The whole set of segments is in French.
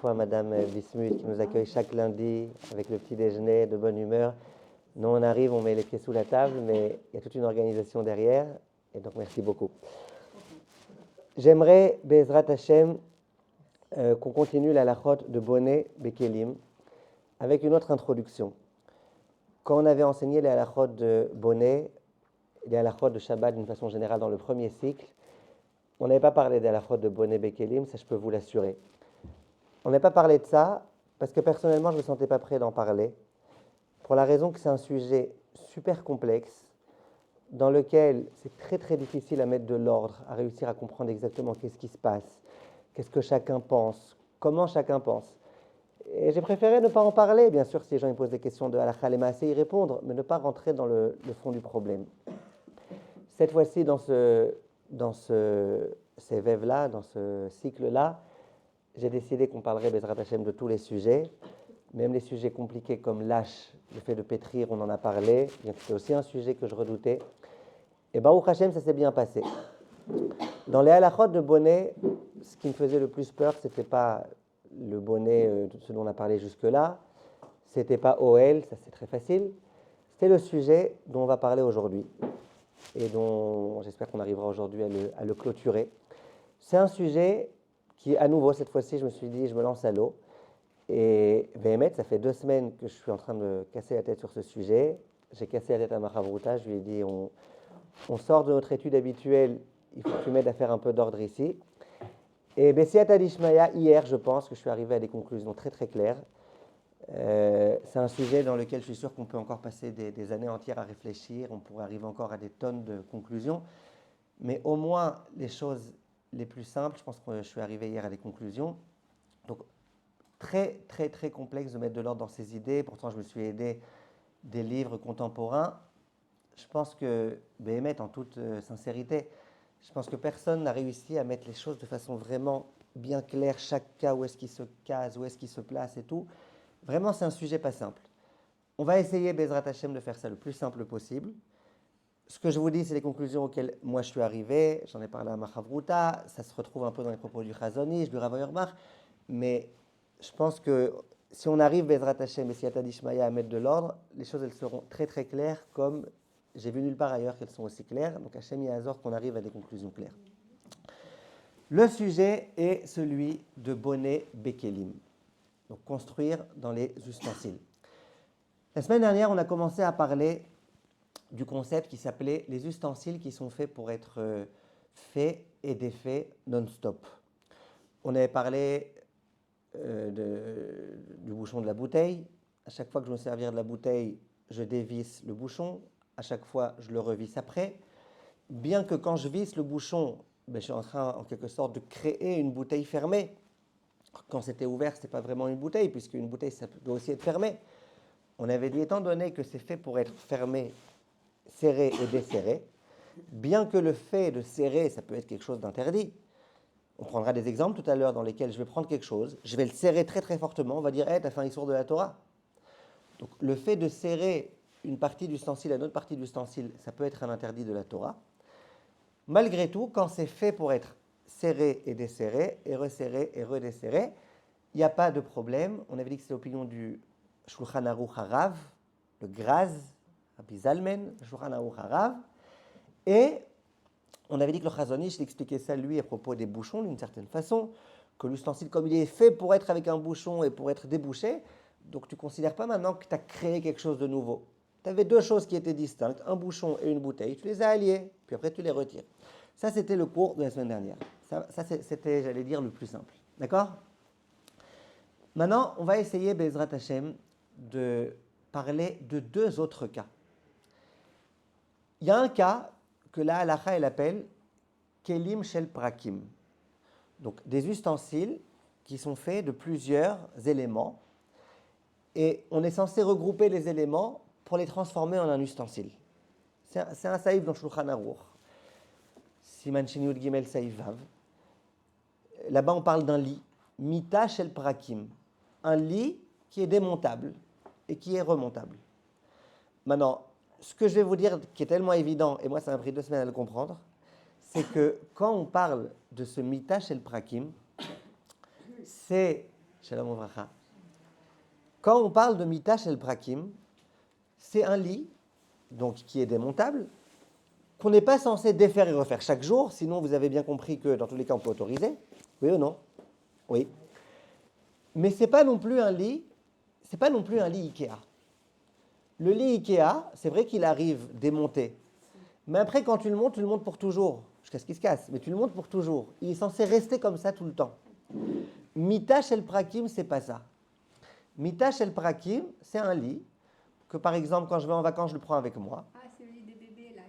Fois Madame Bismuth qui nous accueille chaque lundi avec le petit déjeuner de bonne humeur. Nous, on arrive, on met les pieds sous la table, mais il y a toute une organisation derrière, et donc merci beaucoup. J'aimerais, Bezrat Hashem, qu'on continue la halachot de Bonnet Bekelim avec une autre introduction. Quand on avait enseigné les halachot de Bonnet, les halachot de Shabbat d'une façon générale dans le premier cycle, on n'avait pas parlé des halachot de Bonnet Bekelim, ça je peux vous l'assurer. On n'a pas parlé de ça parce que personnellement, je ne me sentais pas prêt d'en parler, pour la raison que c'est un sujet super complexe, dans lequel c'est très très difficile à mettre de l'ordre, à réussir à comprendre exactement qu'est-ce qui se passe, qu'est-ce que chacun pense, comment chacun pense. Et j'ai préféré ne pas en parler, bien sûr, si les gens ils posent des questions de halakha les maaseh, y répondre, mais ne pas rentrer dans le fond du problème. Cette fois-ci, dans ces vèves-là, dans ce cycle-là, j'ai décidé qu'on parlerait, Bezrat Hashem, de tous les sujets, même les sujets compliqués comme l'âche, le fait de pétrir, on en a parlé, bien que c'était aussi un sujet que je redoutais. Et Baruch Hashem, ça s'est bien passé. Dans les halachot de Bonnet, ce qui me faisait le plus peur, ce n'était pas le Bonnet, ce dont on a parlé jusque-là, ce n'était pas OL, ça c'est très facile, c'était le sujet dont on va parler aujourd'hui, et dont j'espère qu'on arrivera aujourd'hui à le clôturer. C'est un sujet qui, à nouveau, cette fois-ci, je me suis dit, je me lance à l'eau. Et Béhémet, ça fait 2 semaines que je suis en train de casser la tête sur ce sujet. J'ai cassé la tête à Machavruta, je lui ai dit, on sort de notre étude habituelle, il faut que tu m'aides à faire un peu d'ordre ici. Et Bessiata Dishmaya, hier, je pense que je suis arrivé à des conclusions très très claires. C'est un sujet dans lequel je suis sûr qu'on peut encore passer des années entières à réfléchir, on pourrait arriver encore à des tonnes de conclusions, mais au moins les choses les plus simples, je pense que je suis arrivé hier à des conclusions. Donc, très, très, très complexe de mettre de l'ordre dans ces idées. Pourtant, je me suis aidé des livres contemporains. Je pense que, Béhémet, en toute sincérité, je pense que personne n'a réussi à mettre les choses de façon vraiment bien claire, chaque cas, où est-ce qu'il se case, où est-ce qu'il se place et tout. Vraiment, c'est un sujet pas simple. On va essayer, Bezrat Hashem, de faire ça le plus simple possible. Ce que je vous dis, c'est les conclusions auxquelles moi je suis arrivé. J'en ai parlé à Machavruta. Ça se retrouve un peu dans les propos du Chazon Ish, du Rav Auerbach. Mais je pense que si on arrive, Bezrat Hashem et Siyata Dishmaya, à mettre de l'ordre, les choses elles seront très très claires, comme j'ai vu nulle part ailleurs qu'elles sont aussi claires. Donc Hashem Yahazor, qu'on arrive à des conclusions claires. Le sujet est celui de Bonnet Bekelim. Donc construire dans les ustensiles. La semaine dernière, on a commencé à parler du concept qui s'appelait les ustensiles qui sont faits pour être faits et défaits non-stop. On avait parlé du bouchon de la bouteille. À chaque fois que je me servir de la bouteille, je dévisse le bouchon. À chaque fois, je le revisse après. Bien que quand je visse le bouchon, je suis en train, en quelque sorte, de créer une bouteille fermée. Quand c'était ouvert, ce n'était pas vraiment une bouteille, puisqu'une bouteille, ça doit aussi être fermée. On avait dit, étant donné que c'est fait pour être fermé, serré et desserré, bien que le fait de serrer, ça peut être quelque chose d'interdit. On prendra des exemples tout à l'heure dans lesquels je vais prendre quelque chose, je vais le serrer très très fortement, on va dire, hey, t'as fait un issour de la Torah. Donc le fait de serrer une partie d'ustensile à une autre partie d'ustensile, ça peut être un interdit de la Torah. Malgré tout, quand c'est fait pour être serré et desserré, et resserré et redesserré, il n'y a pas de problème. On avait dit que c'est l'opinion du Shulchan Aruch Harav, le Graz, Rabbi Zalmen, le Shulchan Aruch Harav, et on avait dit que le Chazon Ish expliquait ça, lui, à propos des bouchons, d'une certaine façon, que l'ustensile, comme il est fait pour être avec un bouchon et pour être débouché, donc tu ne considères pas maintenant que tu as créé quelque chose de nouveau. Tu avais 2 choses qui étaient distinctes, un bouchon et une bouteille, tu les as alliées, puis après tu les retires. Ça, c'était le cours de la semaine dernière. Ça c'était, j'allais dire, le plus simple. D'accord ? Maintenant, on va essayer, Bezrat Hashem, de parler de 2 autres cas. Il y a un cas que la halakha, elle appelle kelim shel prakim. Donc, des ustensiles qui sont faits de plusieurs éléments. Et on est censé regrouper les éléments pour les transformer en un ustensile. C'est un saïf dans Shulchan Aruch. Siman Shin Yud Gimel Saïf Vav. Là-bas, on parle d'un lit. Mita shel prakim. Un lit qui est démontable et qui est remontable. Maintenant, ce que je vais vous dire, qui est tellement évident, et moi ça m'a pris 2 semaines à le comprendre, c'est que quand on parle de ce mita shel prakim, c'est Shalom Uvracha. Quand on parle de Mita Shel Prakim, c'est un lit donc, qui est démontable, qu'on n'est pas censé défaire et refaire chaque jour, sinon vous avez bien compris que dans tous les cas on peut autoriser. Oui ou non? Oui. Mais ce n'est pas non plus un lit, c'est pas non plus un lit Ikea. Le lit Ikea, c'est vrai qu'il arrive démonté. Mais après, quand tu le montes pour toujours. Jusqu'à ce qu'il se casse, mais tu le montes pour toujours. Il est censé rester comme ça tout le temps. Mita Shel Prakim, c'est pas ça. Mita Shel Prakim, c'est un lit que, par exemple, quand je vais en vacances, je le prends avec moi. Ah, c'est le lit des bébés, là.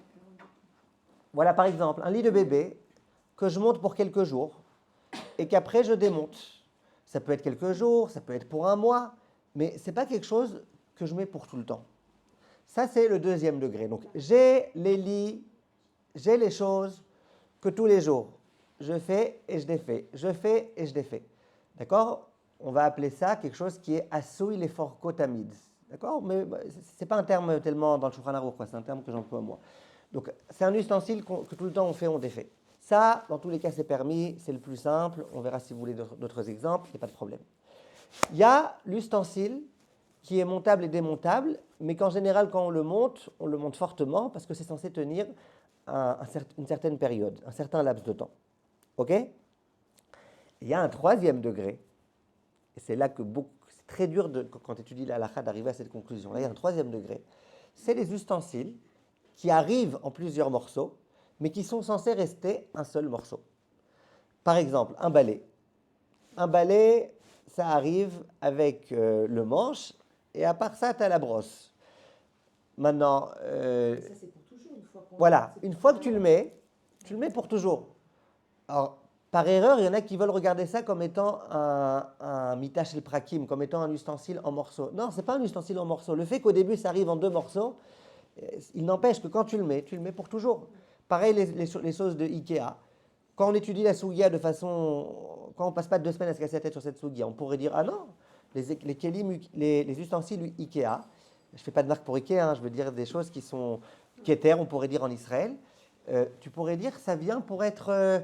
Voilà, par exemple, un lit de bébé que je monte pour quelques jours et qu'après, je démonte. Ça peut être quelques jours, ça peut être pour un mois, mais ce n'est pas quelque chose que je mets pour tout le temps. Ça, c'est le deuxième degré. Donc, j'ai les lits, j'ai les choses que tous les jours, je fais et je défais. Je fais et je défais. D'accord? On va appeler ça quelque chose qui est assoui les forkotamides. D'accord? Mais ce n'est pas un terme tellement dans le Shulchan Aruch, c'est un terme que j'emploie moi. Donc, c'est un ustensile que tout le temps on fait, on défait. Ça, dans tous les cas, c'est permis, c'est le plus simple. On verra si vous voulez d'autres exemples, il n'y a pas de problème. Il y a l'ustensile qui est montable et démontable, mais qu'en général, quand on le monte fortement parce que c'est censé tenir une certaine période, un certain laps de temps. OK? Il y a un troisième degré, et c'est là que c'est très dur quand tu étudies la halakha d'arriver à cette conclusion. Là, il y a un troisième degré. C'est les ustensiles qui arrivent en plusieurs morceaux, mais qui sont censés rester un seul morceau. Par exemple, un balai. Un balai, ça arrive avec le manche, et à part ça, tu as la brosse. Maintenant, Ça, c'est pour toujours, voilà, une fois que tu le mets pour toujours. Alors, par erreur, il y en a qui veulent regarder ça comme étant un Mita Shel Prakim, comme étant un ustensile en morceaux. Non, ce n'est pas un ustensile en morceaux. Le fait qu'au début, ça arrive en 2 morceaux, il n'empêche que quand tu le mets pour toujours. Pareil, les choses de Ikea. Quand on étudie la Sugia de façon... Quand on ne passe pas 2 semaines à se casser la tête sur cette Sugia, on pourrait dire, ah non, les ustensiles Ikea, je ne fais pas de marque pour Ikea, hein, je veux dire des choses qui sont Keter, on pourrait dire en Israël. Tu pourrais dire, ça vient pour être...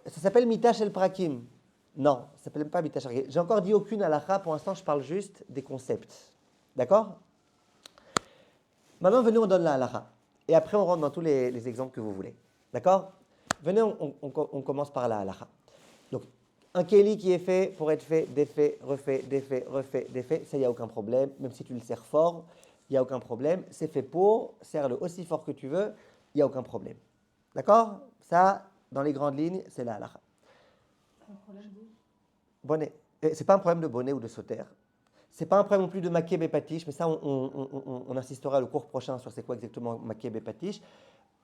ça s'appelle Mita Shel Prakim. Non, ça ne s'appelle pas Mita Shel Prakim. J'ai encore dit aucune halakha, pour l'instant je parle juste des concepts. D'accord? Maintenant, venez, on donne la halakha. Et après, on rentre dans tous les exemples que vous voulez. D'accord? Venez, on commence par la halakha. Donc, un keli qui est fait pour être fait, défait, refait, ça, il n'y a aucun problème. Même si tu le serres fort, il n'y a aucun problème. C'est fait pour, serre-le aussi fort que tu veux, il n'y a aucun problème. D'accord? Ça, dans les grandes lignes, c'est la halakha. Un problème de Bonnet. Ce n'est pas un problème de bonnet ou de sauter. Ce n'est pas un problème non plus de makeb et patish, mais ça, on insistera le cours prochain sur c'est quoi exactement makeb et patish.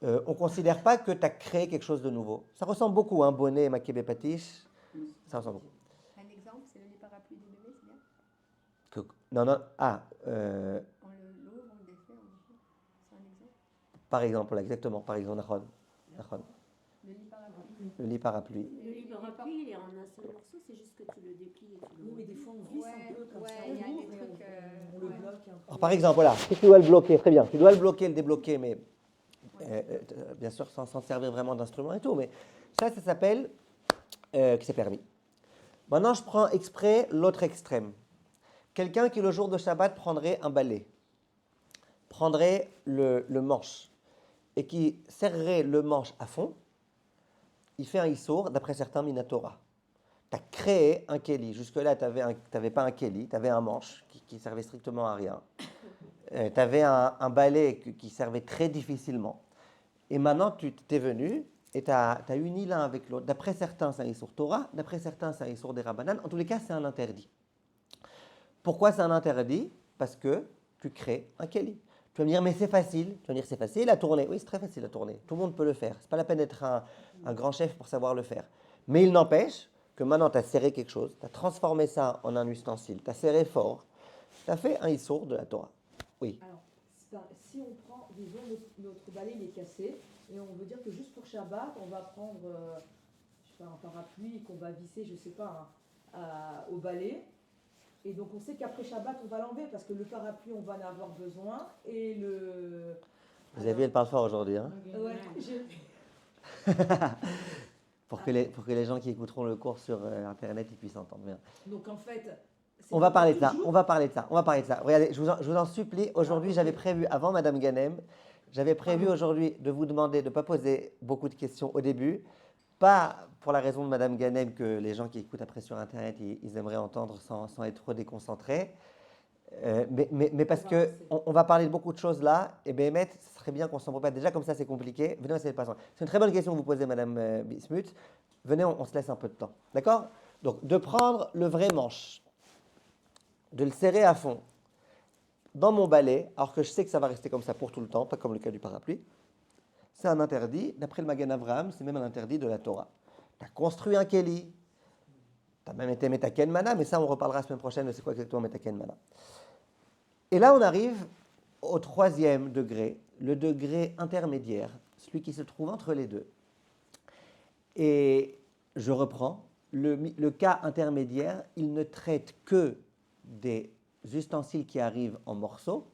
On ne considère pas que tu as créé quelque chose de nouveau. Ça ressemble beaucoup, hein, bonnet et makeb et patish. Ça ressemble beaucoup. Un exemple, c'est le lit parapluie des bébés, c'est bien? Non, non, On l'ouvre, on le défait, c'est un exemple. par exemple, là, exactement, par exemple, Nahon. Le lit parapluie. Le lit parapluie. Le lit parapluie, il est en un seul morceau, c'est juste que tu le déplies et tu le... Oui, mais des fois, on glisse un peu comme ça. il y a on des ouvre et trucs, on le ouais. bloque un peu. Alors, par exemple, voilà, si tu dois le bloquer, très bien, tu dois le bloquer, le débloquer, mais bien sûr sans servir vraiment d'instrument et tout, mais ça s'appelle que c'est permis. Maintenant, je prends exprès l'autre extrême. Quelqu'un qui, le jour de Shabbat, prendrait un balai, prendrait le manche et qui serrerait le manche à fond, il fait un issour, d'après certains, Minatora. Tu as créé un keli. Jusque-là, tu n'avais pas un keli, tu avais un manche qui servait strictement à rien. Tu avais un balai qui servait très difficilement. Et maintenant, tu t'es venu et tu as uni l'un avec l'autre. D'après certains, c'est un issour Torah, d'après certains, c'est un issour des Rabbanan. En tous les cas, c'est un interdit. Pourquoi c'est un interdit? Parce que tu crées un keli. Tu vas me dire, mais c'est facile. Tu vas me dire, c'est facile à tourner. Oui, c'est très facile à tourner. Tout le monde peut le faire. Ce n'est pas la peine d'être un grand chef pour savoir le faire. Mais il n'empêche que maintenant, tu as serré quelque chose, tu as transformé ça en un ustensile, tu as serré fort, tu as fait un issour de la Torah. Oui. Alors, si on prend, disons, notre balai il est cassé, et on veut dire que juste pour Shabbat, on va prendre je sais pas, un parapluie qu'on va visser, je ne sais pas, au balai. Et donc on sait qu'après Shabbat, on va l'enlever parce que le parapluie, on va en avoir besoin. Et le... Vous avez vu, elle parle fort aujourd'hui. Hein? Ouais, pour que les gens qui écouteront le cours sur Internet ils puissent entendre bien. Donc en fait, On va parler de ça, on va parler de ça, on va parler de ça. Regardez, je vous en supplie, aujourd'hui j'avais prévu, avant Madame Ganem, j'avais prévu aujourd'hui de vous demander de ne pas poser beaucoup de questions au début, pas pour la raison de Madame Ganem que les gens qui écoutent après sur Internet, ils aimeraient entendre sans être trop déconcentrés, mais parce qu'on va parler de beaucoup de choses là, et bien Mehmet, ce serait bien qu'on s'en prépare. Déjà comme ça c'est compliqué, venez, c'est une très bonne question que vous posez Madame Bismuth, venez, on se laisse un peu de temps, d'accord? Donc de prendre le vrai manche, de le serrer à fond dans mon balai, alors que je sais que ça va rester comme ça pour tout le temps, pas comme le cas du parapluie, c'est un interdit. D'après le Magen Avraham, c'est même un interdit de la Torah. Tu as construit un Keli, tu as même été Metaken Mana, mais ça on reparlera la semaine prochaine de c'est quoi exactement Metaken Mana. Et là on arrive au troisième degré, le degré intermédiaire, celui qui se trouve entre les deux. Et je reprends, le cas intermédiaire, il ne traite que des ustensiles qui arrivent en morceaux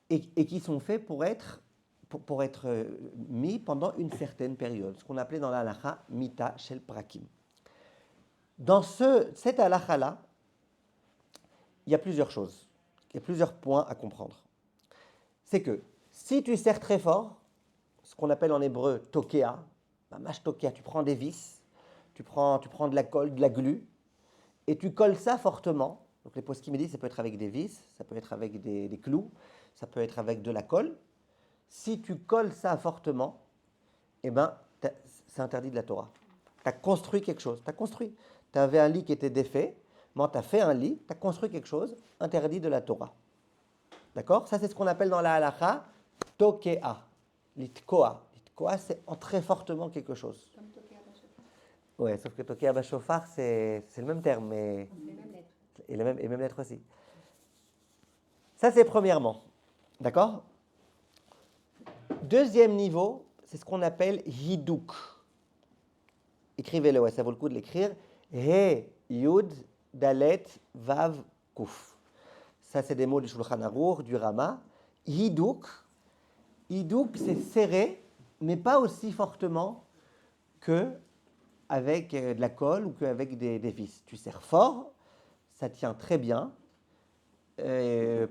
et qui sont faits pour être mis pendant une certaine période, ce qu'on appelait dans la halakha mita shel prakim. Dans cette halakha-là, il y a plusieurs choses, il y a plusieurs points à comprendre. C'est que si tu serres très fort, ce qu'on appelle en hébreu tokea, mamash tokea, tu prends des vis, tu prends de la colle, de la glu, et tu colles ça fortement. Donc les poskim disent ça peut être avec des vis, ça peut être avec des clous, ça peut être avec de la colle. Si tu colles ça fortement, eh ben, c'est interdit de la Torah. Tu as construit quelque chose, tu as construit. Tu avais un lit qui était défait, tu as fait un lit, tu as construit quelque chose, interdit de la Torah. D'accord? Ça c'est ce qu'on appelle dans la halakha tokea, litkoa. Litkoa c'est entrer fortement quelque chose. Comme Tokea Bashofar. Ouais, sauf que Tokea Bashofar, c'est le même terme, mais Les mêmes lettres. et même lettre aussi. Ça, c'est premièrement. D'accord? Deuxième niveau, c'est ce qu'on appelle hidouk. Écrivez-le, ouais, ça vaut le coup de l'écrire. He, yud, dalet, vav, kuf. Ça, c'est des mots du Shulchan Aruch, du Rama. Hidouk, c'est serré, mais pas aussi fortement que avec de la colle ou qu'avec des vis. Tu serres fort, ça tient très bien.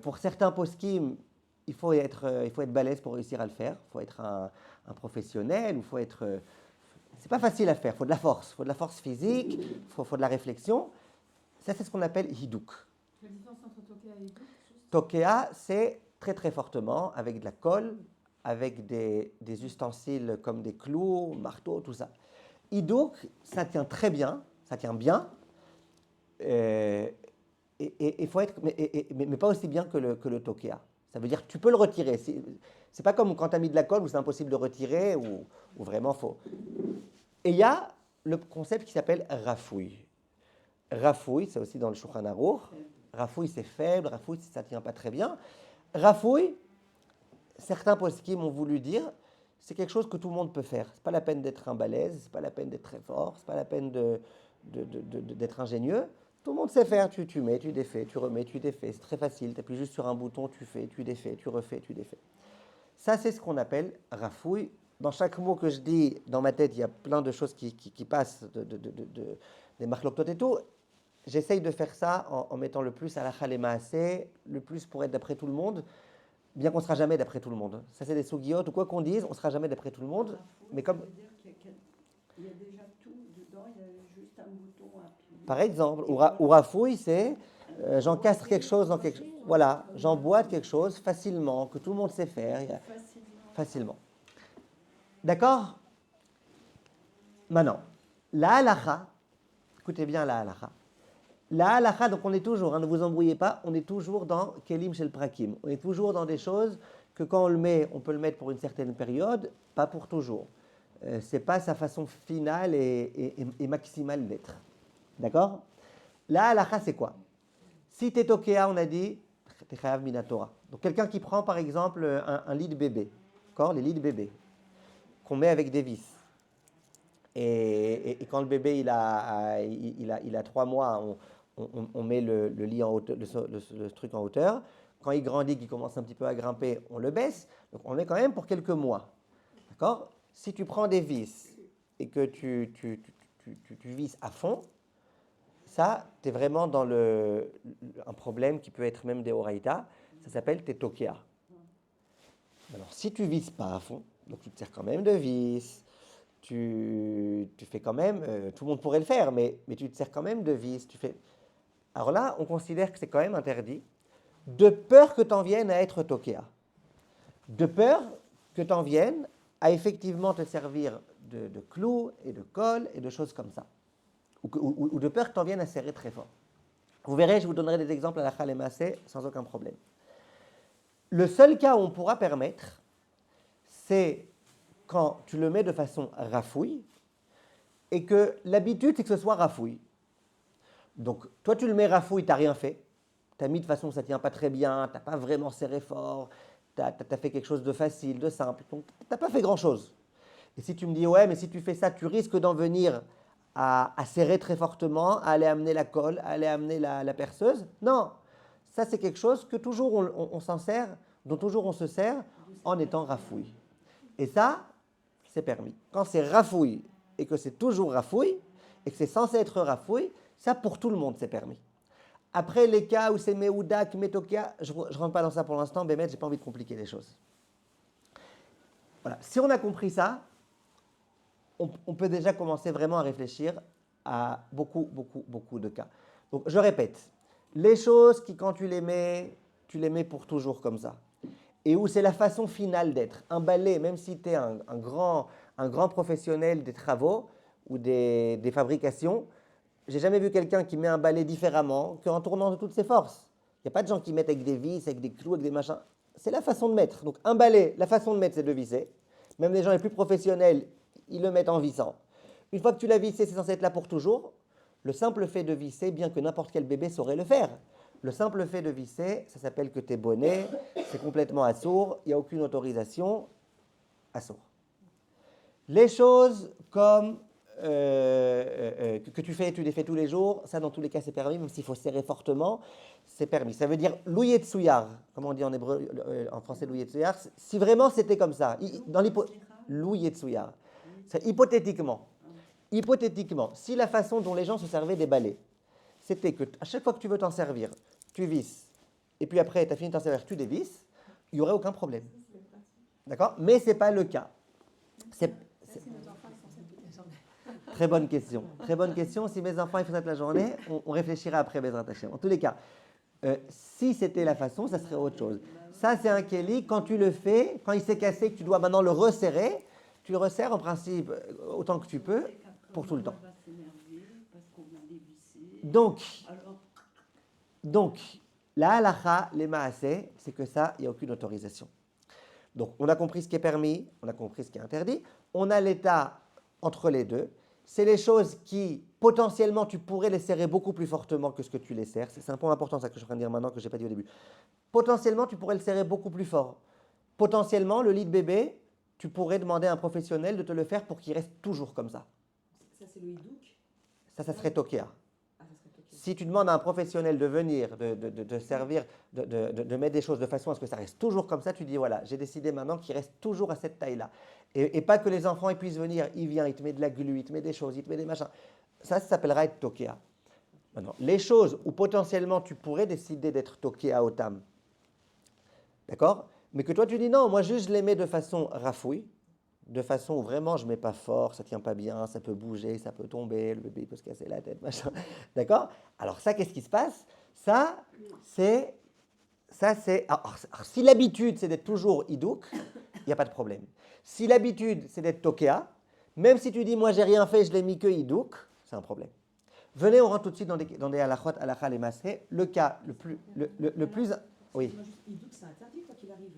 Pour certains poskim, il faut être balèze pour réussir à le faire. Il faut être un professionnel, ou faut être. C'est pas facile à faire. Il faut de la force. Il faut de la force physique. Il faut de la réflexion. Ça, c'est ce qu'on appelle hidouk. La différence entre Tokea et Hidouk, Tokea, c'est très très fortement avec de la colle, avec des ustensiles comme des clous, marteaux, tout ça. Hidouk, ça tient très bien, ça tient bien. Et faut être, mais pas aussi bien que le Tokea. Ça veut dire que tu peux le retirer. C'est pas comme quand tu as mis de la colle où c'est impossible de retirer ou vraiment faux. Et il y a le concept qui s'appelle rafouille. Rafouille, c'est aussi dans le Shulchan Aruch. Rafouille, c'est faible. Rafouille, ça ne tient pas très bien. Rafouille, certains poskim ont voulu dire, c'est quelque chose que tout le monde peut faire. Ce n'est pas la peine d'être un balèze, ce n'est pas la peine d'être très fort, ce n'est pas la peine d'être ingénieux. Tout le monde sait faire, tu mets, tu défais, tu remets, tu défais. C'est très facile, tu appuies juste sur un bouton, tu fais, tu défais, tu refais, tu défais. Ça, c'est ce qu'on appelle rafouille. Dans chaque mot que je dis, dans ma tête, il y a plein de choses qui passent, des marloktot et tout. J'essaye de faire ça en mettant le plus à la halema assez, le plus pour être d'après tout le monde, bien qu'on ne sera jamais d'après tout le monde. Ça, c'est des sougiotes, ou quoi qu'on dise, on ne sera jamais d'après tout le monde. Mais comme... Ça veut dire qu'il y a déjà tout dedans, il y a juste un bouton à appuyer. Par exemple, ou rafouille, c'est j'encastre quelque chose dans quelque chose. Voilà, j'emboîte quelque chose facilement, que tout le monde sait faire, facilement. D'accord? Maintenant, la halakha, écoutez bien la halakha. La halakha, donc on est toujours, ne vous embrouillez pas, on est toujours dans kelim shel prakim. On est toujours dans des choses que quand on le met, on peut le mettre pour une certaine période, pas pour toujours. Ce n'est pas sa façon finale et maximale d'être. D'accord? La halakha, c'est quoi? Si tu es tokea, on a dit, tu es chayav minatora. Donc quelqu'un qui prend par exemple un lit de bébé, d'accord? Les lits de bébé, qu'on met avec des vis. Et quand le bébé il a 3 mois, on met le lit en hauteur, le truc en hauteur. Quand il grandit, qu'il commence un petit peu à grimper, on le baisse. Donc on est quand même pour quelques mois. D'accord? Si tu prends des vis et que tu vises à fond, Ça, tu es vraiment dans un problème qui peut être même des Horaïta. Ça s'appelle tes Tokea. Alors, si tu vises pas à fond, donc tu te sers quand même de vis, tu fais quand même, tout le monde pourrait le faire, mais tu te sers quand même de vis. Alors là, on considère que c'est quand même interdit, de peur que tu en viennes à être Tokea. De peur que tu en viennes à effectivement te servir de clous et de colle et de choses comme ça. Ou de peur que tu en viennes à serrer très fort. Vous verrez, je vous donnerai des exemples à la Khalemassé sans aucun problème. Le seul cas où on pourra permettre, c'est quand tu le mets de façon rafouille et que l'habitude, c'est que ce soit rafouille. Donc, toi, tu le mets rafouille, tu n'as rien fait. Tu as mis de façon, ça ne tient pas très bien, tu n'as pas vraiment serré fort, tu as fait quelque chose de facile, de simple. Donc, tu n'as pas fait grand-chose. Et si tu me dis, ouais, mais si tu fais ça, tu risques d'en venir à serrer très fortement, à aller amener la colle, à aller amener la perceuse. Non, ça c'est quelque chose que toujours on s'en sert, dont toujours on se sert en étant rafouille. Et ça, c'est permis. Quand c'est rafouille et que c'est toujours rafouille et que c'est censé être rafouille, ça pour tout le monde c'est permis. Après les cas où c'est Meoudak, Metokia, je ne rentre pas dans ça pour l'instant, Bémet, je n'ai pas envie de compliquer les choses. Voilà. Si on a compris ça, on peut déjà commencer vraiment à réfléchir à beaucoup de cas. Donc, je répète, les choses qui, quand tu les mets pour toujours comme ça, et où c'est la façon finale d'être. Un balai, même si tu es un grand professionnel des travaux ou des fabrications, j'ai jamais vu quelqu'un qui met un balai différemment qu'en tournant de toutes ses forces. Il n'y a pas de gens qui mettent avec des vis, avec des clous, avec des machins. C'est la façon de mettre. Donc, un balai, la façon de mettre, c'est de visser. Même les gens les plus professionnels, ils le mettent en vissant. Une fois que tu l'as vissé, c'est censé être là pour toujours. Le simple fait de visser, bien que n'importe quel bébé saurait le faire, le simple fait de visser, ça s'appelle que tu es bonnet, c'est complètement assourd, il n'y a aucune autorisation, assourd. Les choses comme que tu les fais tous les jours, ça dans tous les cas c'est permis, même s'il faut serrer fortement, c'est permis. Ça veut dire louye tsuyar, comme on dit en hébreu, en français louye tsuyar, si vraiment c'était comme ça, dans louye tsuyar. C'est hypothétiquement, si la façon dont les gens se servaient des balais, c'était que à chaque fois que tu veux t'en servir, tu visses, et puis après, tu as fini de t'en servir, tu dévisses, il n'y aurait aucun problème. D'accord? Mais ce n'est pas le cas. Très bonne question. Très bonne question. Si mes enfants ils font ça toute la journée, on réfléchira après Bezrat Hashem. En tous les cas, si c'était la façon, ça serait autre chose. Ça, c'est un kéli. Quand tu le fais, quand il s'est cassé, que tu dois maintenant le resserrer, tu le resserres en principe autant que tu peux pour tout le temps. Donc, la halacha, les maaseh, c'est que ça, il n'y a aucune autorisation. Donc, on a compris ce qui est permis, on a compris ce qui est interdit. On a l'état entre les deux. C'est les choses qui, potentiellement, tu pourrais les serrer beaucoup plus fortement que ce que tu les serres. C'est un point important, ça que je suis en train de dire maintenant, que je n'ai pas dit au début. Potentiellement, tu pourrais le serrer beaucoup plus fort. Potentiellement, le lit de bébé, tu pourrais demander à un professionnel de te le faire pour qu'il reste toujours comme ça. Ça, c'est le hidouk. Ça serait Tokea. Ah, ça serait Tokea. Si tu demandes à un professionnel de venir, de servir, de mettre des choses de façon à ce que ça reste toujours comme ça, tu dis voilà, j'ai décidé maintenant qu'il reste toujours à cette taille-là. Et pas que les enfants ils puissent venir, il vient, il te met de la glu, il te met des choses, il te met des machins. Ça s'appellera être Tokea. Maintenant, les choses où potentiellement tu pourrais décider d'être Tokea au tam, d'accord? Mais que toi tu dis non, moi juste je les mets de façon rafouille, de façon où vraiment je ne mets pas fort, ça ne tient pas bien, ça peut bouger, ça peut tomber, le bébé peut se casser la tête, machin. D'accord? Alors ça, qu'est-ce qui se passe? Ça, c'est... Alors, si l'habitude, c'est d'être toujours idouk, il n'y a pas de problème. Si l'habitude, c'est d'être tokea, même si tu dis, moi, j'ai rien fait, je l'ai mis que idouk, c'est un problème. Venez, on rentre tout de suite dans des halachot, halakha, les masré. Le cas le plus... Oui. Idouk, c'est interdit quoi qu'il arrive.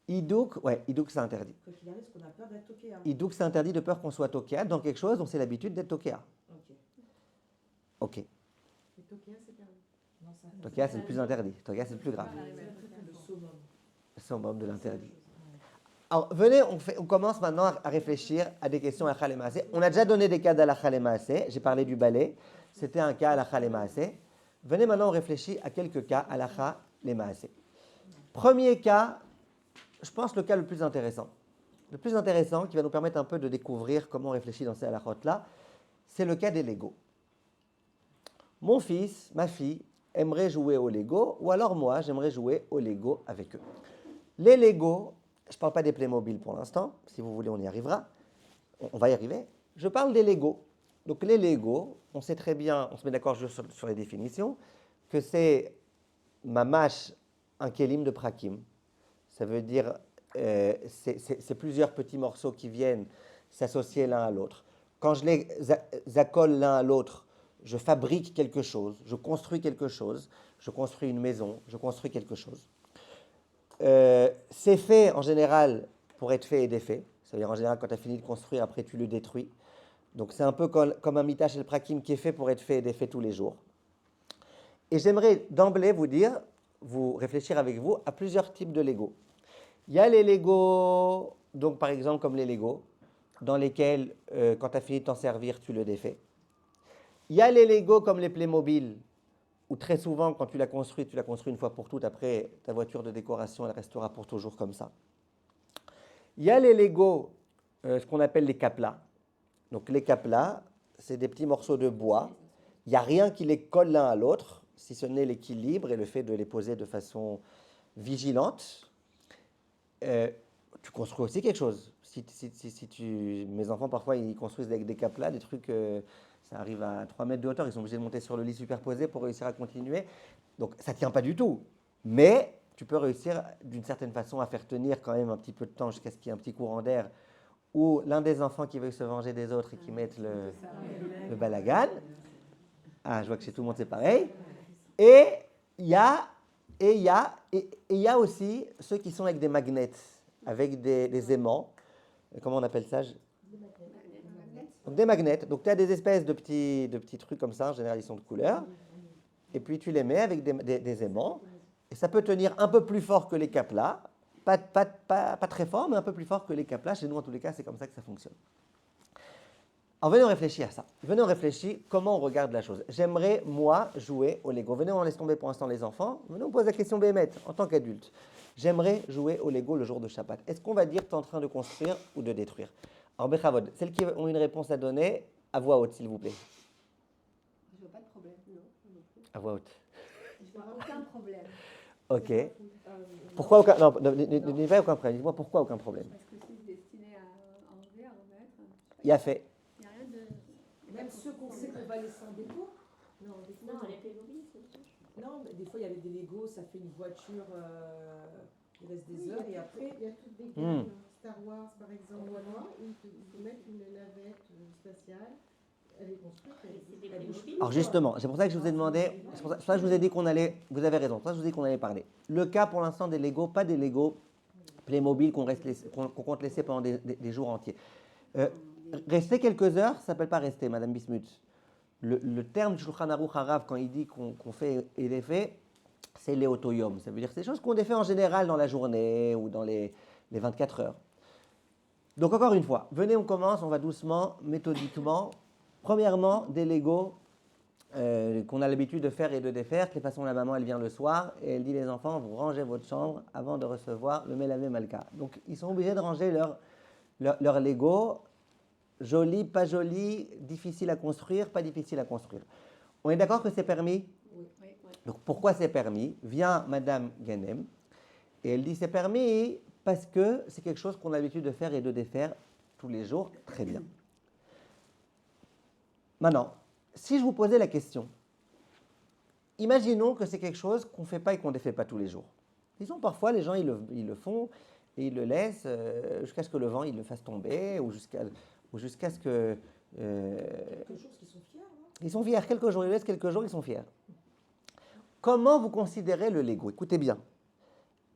Idouk, c'est interdit. Quoi qu'il arrive, parce qu'on a peur d'être tokea. Idouk, c'est interdit de peur qu'on soit tokea dans quelque chose dont c'est l'habitude d'être tokea. Ok. Et tokea, c'est permis. Non, ça interdit. Tokea, c'est le plus interdit. Tokea, c'est le plus grave. Le summum. Le summum de l'interdit. Alors, venez, on commence maintenant à réfléchir à des questions à Khalé Maaseh. On a déjà donné des cas d'Alakha les Maaseh. J'ai parlé du balai. C'était un cas Alakha les Maaseh. Venez maintenant, on réfléchit à quelques cas Alakha les Maaseh. Premier cas, je pense le cas le plus intéressant. Le plus intéressant, qui va nous permettre un peu de découvrir comment on réfléchit dans ces halakhot-là, c'est le cas des Legos. mon fils, ma fille aimerait jouer au Lego, ou alors moi, j'aimerais jouer au Lego avec eux. Les Lego, je ne parle pas des Playmobil pour l'instant, si vous voulez, on y arrivera. On va y arriver. Je parle des Lego. Donc les Lego, on sait très bien, on se met d'accord sur les définitions, que c'est mamash un kelim de prakim. Ça veut dire, c'est plusieurs petits morceaux qui viennent s'associer l'un à l'autre. Quand je les accole l'un à l'autre, je fabrique quelque chose, je construis quelque chose, je construis une maison, je construis quelque chose. C'est fait en général pour être fait et défait. C'est-à-dire en général, quand tu as fini de construire, après tu le détruis. Donc c'est un peu comme un mitash el prakim qui est fait pour être fait et défait tous les jours. Et j'aimerais d'emblée vous réfléchir avec vous à plusieurs types de Lego. Il y a les Lego, donc par exemple comme les Lego, dans lesquels quand tu as fini de t'en servir, tu le défais. Il y a les Lego comme les Playmobil, où très souvent quand tu l'as construit une fois pour toutes, après ta voiture de décoration, elle restera pour toujours comme ça. Il y a les Lego, ce qu'on appelle les caplas. Donc les caplas, c'est des petits morceaux de bois. Il n'y a rien qui les colle l'un à l'autre, si ce n'est l'équilibre et le fait de les poser de façon vigilante. Tu construis aussi quelque chose. Mes enfants, parfois, ils construisent avec des caplas, des trucs, ça arrive à 3 mètres de hauteur, ils sont obligés de monter sur le lit superposé pour réussir à continuer. Donc ça ne tient pas du tout. Mais tu peux réussir d'une certaine façon à faire tenir quand même un petit peu de temps jusqu'à ce qu'il y ait un petit courant d'air, ou l'un des enfants qui veut se venger des autres et qui mettent le balagan. Ah, je vois que chez tout le monde c'est pareil. Et il y a aussi ceux qui sont avec des magnets, avec des aimants. Comment on appelle ça? Donc des magnets. Donc tu as des espèces de petits trucs comme ça, en général ils sont de couleur. Et puis tu les mets avec des aimants. Et ça peut tenir un peu plus fort que les caplas. Pas très fort, mais un peu plus fort que les caplas. Chez nous, en tous les cas, c'est comme ça que ça fonctionne. Alors, venez, on réfléchit à ça. Venez, on réfléchit comment on regarde la chose. J'aimerais, moi, jouer au Lego. Venez, on laisse tomber pour l'instant les enfants. Venez, on pose la question béhémeth, en tant qu'adulte. J'aimerais jouer au Lego le jour de Shabbat. Est-ce qu'on va dire que tu es en train de construire ou de détruire? Alors, Bechavod, celles qui ont une réponse à donner, à voix haute, s'il vous plaît. Je vois pas de problème, non. À voix haute. Je vois aucun problème. Ok. Pourquoi aucun... Non, n'ayez pas aucun problème. Dis-moi pourquoi aucun problème. Parce que c'est destiné à enlever, à remettre. Il y a fait. Il n'y a rien de... Même ceux qu'on sait qu'on va laisser en déco. Non, les Playmobil, c'est autre chose. Non, mais des fois il y avait des Lego, ça fait une voiture, il reste des heures et après. Il y a toutes des gammes. Star Wars par exemple, voilà, il faut mettre une navette spatiale. Elle est construite. Alors justement, c'est pour ça que je vous ai demandé, c'est pour ça que je vous ai dit qu'on allait, vous avez raison, c'est pour ça que je vous ai dit qu'on allait parler. Le cas pour l'instant des Lego, pas des Lego Playmobil qu'on compte laisser pendant des jours entiers. Rester quelques heures, ça ne s'appelle pas rester, Madame Bismuth. Le terme Shulchan Aruch Harav, quand il dit qu'on fait et défait, c'est l'éotoyom. Ça veut dire que c'est des choses qu'on défait en général dans la journée ou dans les 24 heures. Donc encore une fois, venez, on commence, on va doucement, méthodiquement. Premièrement, des Lego qu'on a l'habitude de faire et de défaire. De toute façon, la maman, elle vient le soir et elle dit les enfants, vous rangez votre chambre avant de recevoir le Melavé Malka. Donc, ils sont obligés de ranger leur Lego. Joli, pas joli, difficile à construire, pas difficile à construire. On est d'accord que c'est permis? Oui. Donc, pourquoi c'est permis? Vient Madame Ganem et elle dit c'est permis parce que c'est quelque chose qu'on a l'habitude de faire et de défaire tous les jours. Très bien. Maintenant, si je vous posais la question, imaginons que c'est quelque chose qu'on ne fait pas et qu'on ne défait pas tous les jours. Disons, parfois, les gens, ils le font et ils le laissent jusqu'à ce que le vent il le fasse tomber ou jusqu'à ce que... Quelque chose qu'ils sont fiers, non? Ils sont fiers. Quelques jours, ils laissent quelques jours, ils sont fiers. Comment vous considérez le Lego? Écoutez bien.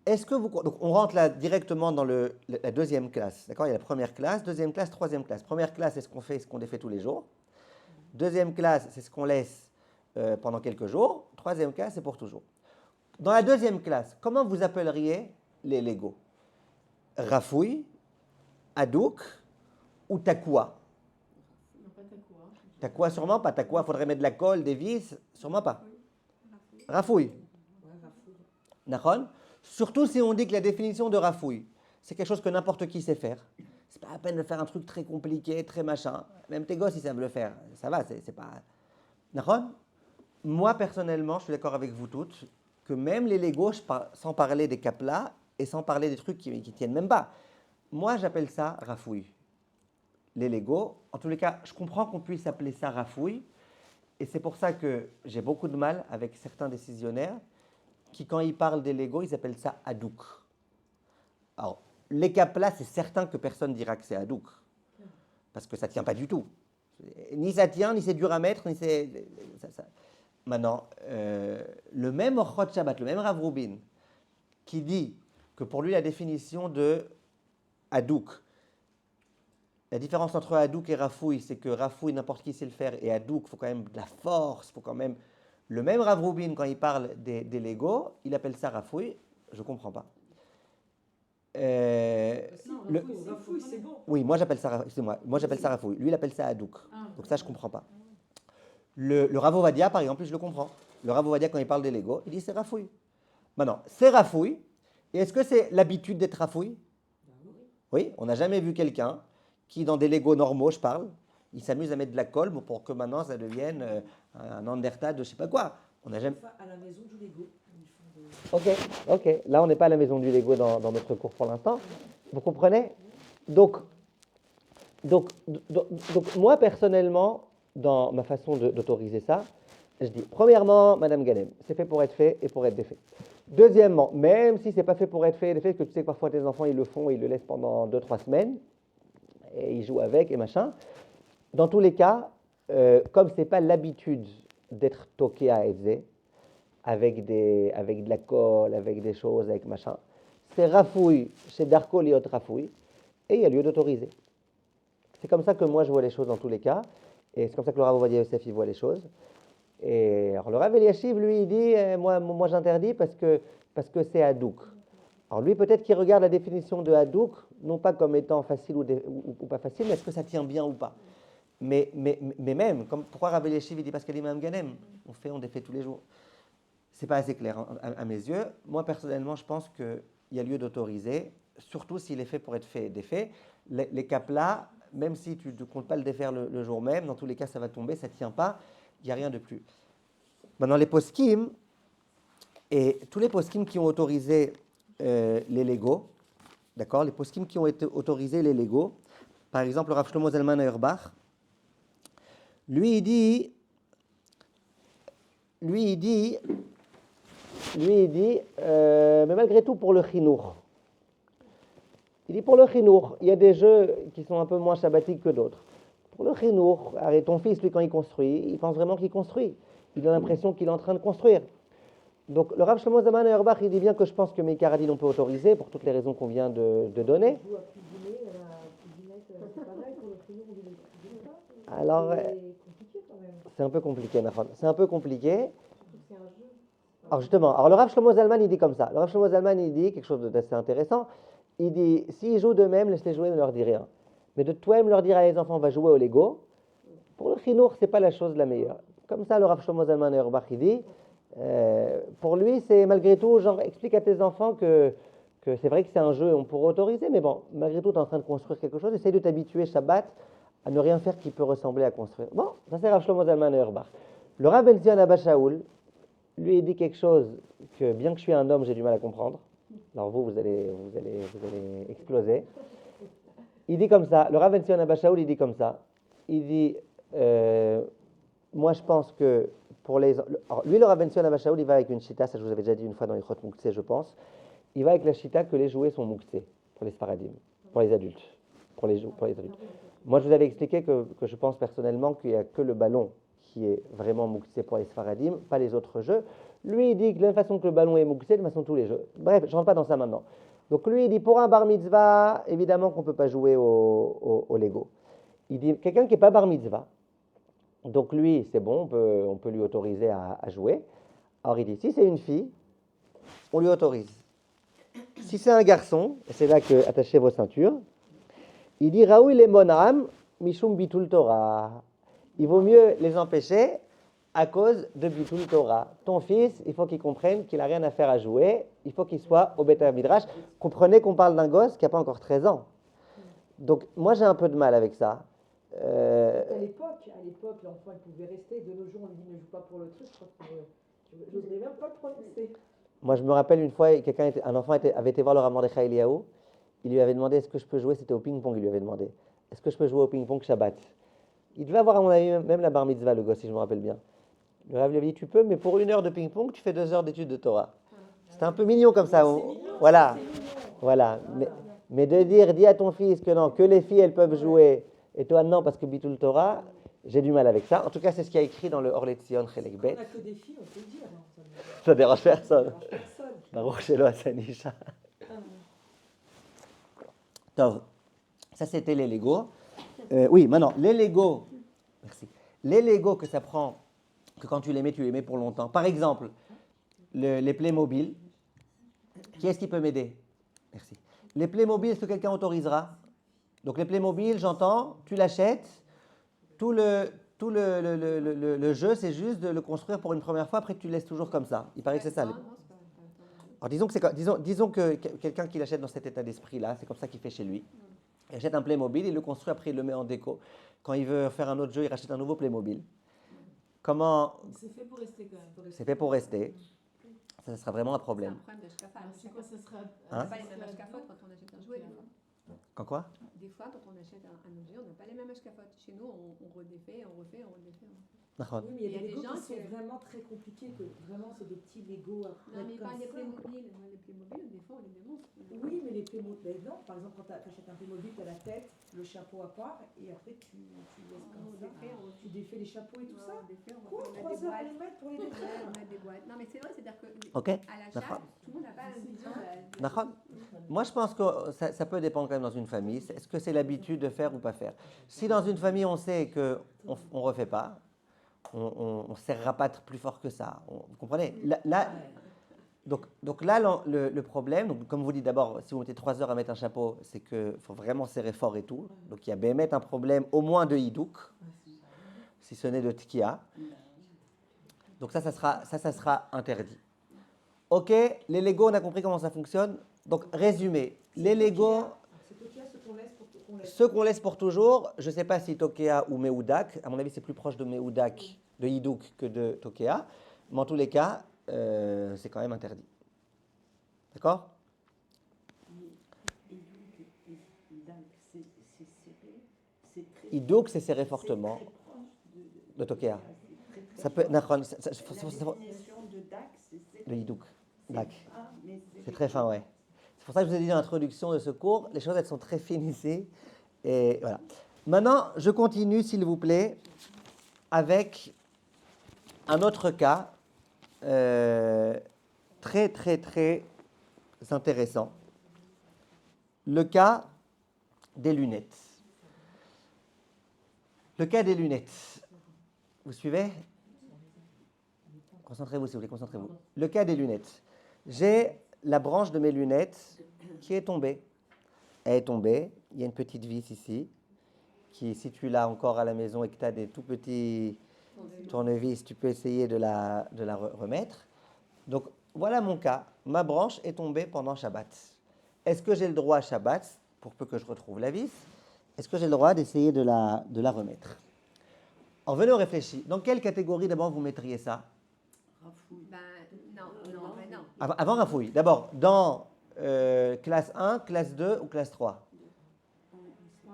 Est-ce que vous... Donc, on rentre là directement dans la deuxième classe. D'accord? Il y a la première classe, deuxième classe, troisième classe. Première classe, c'est ce qu'on fait, ce qu'on défait tous les jours. Deuxième classe, c'est ce qu'on laisse pendant quelques jours. Troisième classe, c'est pour toujours. Dans la deuxième classe, comment vous appelleriez les Lego? Rafouille, Hadouk ou Takwa? Non, pas Takwa. Takwa, sûrement pas. Takwa, il faudrait mettre de la colle, des vis, sûrement pas. Rafouille. Ouais, rafouille. D'accord? Surtout si on dit que la définition de rafouille, c'est quelque chose que n'importe qui sait faire. C'est pas à peine de faire un truc très compliqué, très machin. Même tes gosses, ils savent le faire. Ça va, c'est pas... D'accord? moi, personnellement, je suis d'accord avec vous toutes, que même les Legos, sans parler des caplas et sans parler des trucs qui tiennent même pas, moi, j'appelle ça rafouille. Les Legos, en tous les cas, je comprends qu'on puisse appeler ça rafouille, et c'est pour ça que j'ai beaucoup de mal avec certains décisionnaires qui, quand ils parlent des Legos, ils appellent ça hadouk. Alors, les caplas, c'est certain que personne dira que c'est hadouk, parce que ça ne tient pas du tout. Ni ça tient, ni c'est dur à mettre, ni c'est... Maintenant, le même Orchot Shabbat, le même Rav Rubin, qui dit que pour lui, la définition de hadouk, la différence entre hadouk et rafouille, c'est que rafouille, n'importe qui sait le faire, et hadouk, il faut quand même de la force, il faut quand même... Le même Rav Rubin, quand il parle des Legos, il appelle ça rafouille, je ne comprends pas. Rafouille, c'est bon. Oui, moi j'appelle ça rafouille. Lui, il appelle ça hadouk. Donc ça, je ne comprends pas. Le Rav Ovadia, par exemple, je le comprends. Le Rav Ovadia, quand il parle des Legos, il dit c'est rafouille. Maintenant, c'est rafouille. Et est-ce que c'est l'habitude d'être rafouille? Oui, on n'a jamais vu quelqu'un qui, dans des Legos normaux, je parle, il s'amuse à mettre de la colle pour que maintenant ça devienne un Anderta de je ne sais pas quoi. On n'a jamais... À la maison du Lego. Ok. Là, on n'est pas à la maison du Lego dans notre cours pour l'instant. Vous comprenez? Donc, moi, personnellement, dans ma façon d'autoriser ça, je dis, premièrement, Madame Ganem, c'est fait pour être fait et pour être défait. Deuxièmement, même si c'est pas fait pour être fait et défait, que tu sais que parfois tes enfants, ils le font et ils le laissent pendant 2-3 semaines, et ils jouent avec et machin, dans tous les cas, comme c'est pas l'habitude d'être toqué à Edzé, avec de la colle, avec des choses, avec machin, c'est rafouille, c'est Darko Liot rafouille, et il y a lieu d'autoriser. C'est comme ça que moi je vois les choses dans tous les cas, et c'est comme ça que le Rav Ovadia Yosef il voit les choses. Et alors le Rav Eliashiv, lui, il dit moi j'interdis parce que c'est hadouk. Alors lui, peut-être qu'il regarde la définition de hadouk, non pas comme étant facile ou pas facile, mais est-ce que ça tient bien ou pas. Mais même, pourquoi Rav Eliashiv il dit parce que l'imam Ganem, on défait tous les jours. C'est pas assez clair à mes yeux. Moi, personnellement, je pense qu'il y a lieu d'autoriser, surtout s'il est fait pour être fait et défait. Les caplas, même si tu ne comptes pas le défaire le jour même, dans tous les cas, ça va tomber, ça ne tient pas, il n'y a rien de plus. Maintenant, les poskim, et tous les poskim qui ont autorisé les Legos, d'accord, les poskim qui ont autorisé les Legos, par exemple, le Rav Shlomo Zalman Auerbach, lui, il dit, mais malgré tout pour le chinour. Il dit pour le chinour, il y a des jeux qui sont un peu moins shabbatiques que d'autres. Pour le chinour, ton fils, lui, quand il construit, il pense vraiment qu'il construit. Il a l'impression qu'il est en train de construire. Donc le Rav Shlomo Zalman Auerbach, il dit bien que je pense que Meikar Adin on peut autoriser pour toutes les raisons qu'on vient de donner. Alors, c'est un peu compliqué, Nahon. C'est un peu compliqué. Alors justement, le Rav Shlomo Zalman, il dit comme ça. Le Rav Shlomo Zalman, il dit quelque chose d'assez intéressant. Il dit, s'ils jouent d'eux-mêmes, laisse-les jouer, ne leur dis rien. Mais de toi-même leur dire à les enfants, va jouer au Lego, pour le chinour, c'est pas la chose la meilleure. Comme ça, le Rav Shlomo Zalman Auerbach, il dit, pour lui, c'est malgré tout, genre, explique à tes enfants que c'est vrai que c'est un jeu, on pourrait autoriser, mais bon, malgré tout, tu es en train de construire quelque chose, essaye de t'habituer Shabbat à ne rien faire qui peut ressembler à construire. Bon, ça c'est Rav Shlomo Zalman Auerbach. Le Rav Ben Zion Abba Shaul, lui, il dit quelque chose que, bien que je suis un homme, j'ai du mal à comprendre. Alors vous allez exploser. Il dit comme ça, le Rav Ben Zion Abba Shaul, il dit comme ça. Il dit, moi je pense que pour les... Alors, lui, le Rav Ben Zion Abba Shaul, il va avec une chita, ça je vous avais déjà dit une fois dans les Chot Mouktsé, je pense. Il va avec la chita que les jouets sont Mouktsé, pour les Sfaradim, pour les adultes. Pour les adultes. Moi, je vous avais expliqué que je pense personnellement qu'il n'y a que le ballon qui est vraiment Mouktsé pour les Sfaradim, pas les autres jeux. Lui, il dit que de la même façon que le ballon est Mouktsé, de la façon tous les jeux. Bref, je ne rentre pas dans ça maintenant. Donc lui, il dit, pour un bar mitzvah, évidemment qu'on ne peut pas jouer au Lego. Il dit, quelqu'un qui n'est pas bar mitzvah, donc lui, c'est bon, on peut lui autoriser à jouer. Alors il dit, si c'est une fille, on lui autorise. Si c'est un garçon, et c'est là que attachez vos ceintures, il dit, Raoui les monam, mishum bitul Torah. Il vaut mieux les empêcher à cause de bitul Torah. Ton fils, il faut qu'il comprenne qu'il n'a rien à faire à jouer, il faut qu'il soit au Beth Midrash. Comprenez qu'on parle d'un gosse qui n'a pas encore 13 ans. Donc moi j'ai un peu de mal avec ça, À l'époque, l'enfant il pouvait rester. De nos jours, on lui dit ne joue pas pour le truc. Je crois que je n'oserais même pas le prononcer. Moi, je me rappelle une fois, un enfant avait été voir le Rav Mordechai Eliyahu. Il lui avait demandé est-ce que je peux jouer, c'était au ping-pong, il lui avait demandé est-ce que je peux jouer au ping-pong Shabbat. Il devait avoir, à mon avis, même la bar mitzvah, le gosse, si je me rappelle bien. Le Rav lui avait dit tu peux, mais pour 1 heure de ping-pong, tu fais 2 heures d'études de Torah. C'était un peu mignon comme ça. Voilà. Voilà. Mais de dire, dis à ton fils que non, que les filles, elles peuvent jouer, et toi non, parce que Bitul Torah, j'ai du mal avec ça. En tout cas, c'est ce qu'il y a écrit dans le Or Letzion Chelek Bet. On n'a que des filles, on peut le dire. Hein. Ça dérange personne. Ça dérange personne. Baruch Shelo Hasanisha. Donc, ça c'était les Legos. Oui, maintenant, les Legos, merci. Les Legos que ça prend, que quand tu les mets pour longtemps. Par exemple, les Playmobil. Qui est-ce qui peut m'aider? Merci. Les Playmobil, est-ce que quelqu'un autorisera? Donc les Playmobil, j'entends, tu l'achètes. Tout le jeu, c'est juste de le construire pour une première fois, après tu le laisses toujours comme ça. Il paraît que c'est ça. Alors disons que quelqu'un qui l'achète dans cet état d'esprit-là, c'est comme ça qu'il fait chez lui. Il achète un Playmobil, il le construit, après il le met en déco. Quand il veut faire un autre jeu, il rachète un nouveau Playmobil. Comment? C'est fait pour rester quand même. C'est fait pour rester. Ça sera vraiment un problème. C'est un problème de shkafat. Alors, c'est quoi, ça sera On n'a pas les mêmes ashkafot quand on achète un jouet. Des fois. Quand quoi? Des fois, quand on achète un objet, on n'a pas les mêmes ashkafot. Chez nous, on redéfait, on refait, on redéfait. D'accord. Oui, mais il y a des des Legos gens qui sont qui- vraiment très compliqués, que vraiment c'est des petits Legos à Non, mais mettre pas comme les ça. Playmobil. Moi, les Playmobil, des fois, on les démonte. Oui, mais les Playmobil, ben non, par exemple, quand tu achètes un Playmobil, tu as la tête, le chapeau à part, et après tu laisses comme On ça. défait, Tu défais les chapeaux et tout ça. on défait, on Quoi, refait, 3 on met des heures à boîtes. les mettre pour les Ouais, défaire? on met des boîtes. Non, mais c'est vrai, c'est-à-dire que Ok. à l'achat, D'accord. tout le monde n'a pas la même vision. de la- D'accord. Moi, je pense que ça peut dépendre quand même dans une famille. Est-ce que c'est l'habitude de faire ou pas faire? Si dans une famille, on sait qu'on ne refait pas, on ne serrera pas plus fort que ça. Vous comprenez? Donc là, le problème, donc comme vous dites d'abord, si vous mettez 3 heures à mettre un chapeau, c'est qu'il faut vraiment serrer fort et tout. Donc il y a bémet un problème au moins de hidouk, si ce n'est de tkia. Donc ça sera interdit. Ok, les Legos, on a compris comment ça fonctionne. Donc résumé, les Legos, C'est Tokia, ceux qu'on laisse pour qu'on laisse. ceux qu'on laisse pour toujours, je ne sais pas si Tokea ou Mehoudak, à mon avis c'est plus proche de Mehoudak, de Hidouk que de Tokea, mais en tous les cas, c'est quand même interdit. D'accord? Hidouk, c'est serré fortement de Tokea. Ça peut, La définition de DAC, c'est de Hidouk. Dak. mais C'est très fin, ouais. C'est pour ça que je vous ai dit dans l'introduction de ce cours, les choses elles sont très fines ici. Et voilà. Maintenant, je continue, s'il vous plaît, avec un autre cas très, très, très intéressant. Le cas des lunettes. Le cas des lunettes. Vous suivez? Concentrez-vous, s'il vous plaît, concentrez-vous. Le cas des lunettes. J'ai la branche de mes lunettes qui est tombée. Elle est tombée. Il y a une petite vis ici, qui, si tu l'as encore à la maison et que tu as des tout petits tournevis, tu peux essayer de la remettre. Donc, voilà mon cas. Ma branche est tombée pendant Shabbat. Est-ce que j'ai le droit à Shabbat, pour peu que je retrouve la vis, est-ce que j'ai le droit d'essayer de la remettre? Alors, venez, on réfléchit. Dans quelle catégorie, d'abord, vous mettriez ça? Ben, non, ben non. Avant Rafouille. D'abord, dans classe 1, classe 2 ou classe 3?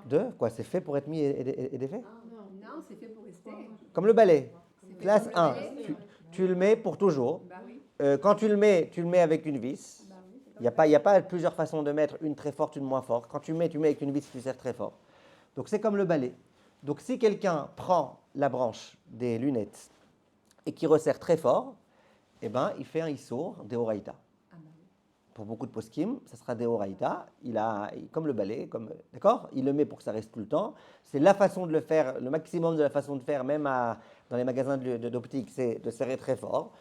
2? Quoi, c'est fait pour être mis et défait? Non, c'est fait pour rester. Comme le balai. C'est fait Classe pour 1, rester. tu le mets pour toujours. Bah oui, Quand tu le mets avec une vis. bah oui. c'est Il n'y a pas plusieurs façons de mettre, une très forte, une moins forte. Quand tu mets avec une vis, tu serres très fort. Donc c'est comme le balai. Donc si quelqu'un prend la branche des lunettes et qui resserre très fort, eh ben, il fait un issour d'Eoraïta. Ah bah oui. Pour beaucoup de poskim, ça sera d'Eoraïta. Comme le balai, d'accord? Il le met pour que ça reste tout le temps. C'est la façon de le faire, le maximum de la façon de faire, même dans les magasins d'optique, c'est de serrer très fort.